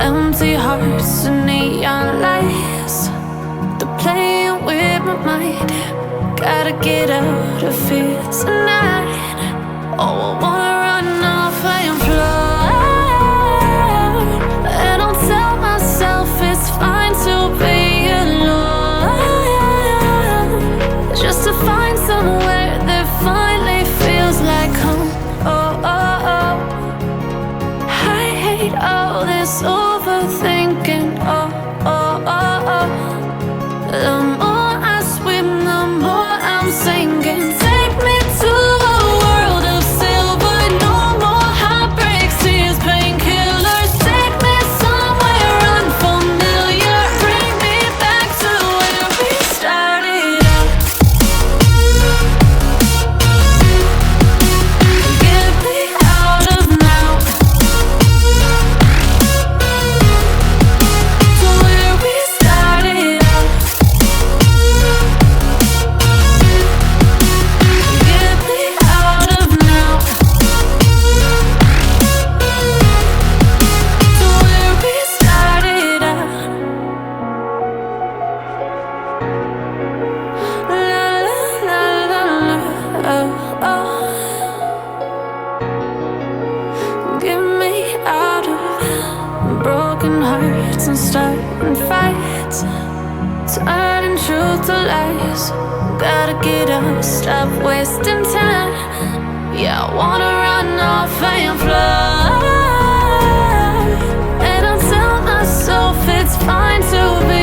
Empty hearts and neon lights, they're playing with my mind. Gotta get out of here tonight. Oh, I wanna run off and fly. And I'll tell myself it's fine to be alone, just to find somewhere that finally feels like home. Oh, oh, oh. I hate all this overthinking. Oh, oh, oh, oh. The more I swim, the more I'm sinking. Take me to a world of silver. No more heartbreaks, tears, painkillers. Take me somewhere unfamiliar. Bring me back to where we started out. Get me out of now, to where we started out. Get me out of now, to where we started out. La la la la la, oh, oh. Get me out of broken hearts and starting fights, turning truth to lies. Gotta get up, stop wasting time. Yeah, I wanna run off and fly. And I'll tell myself it's fine to be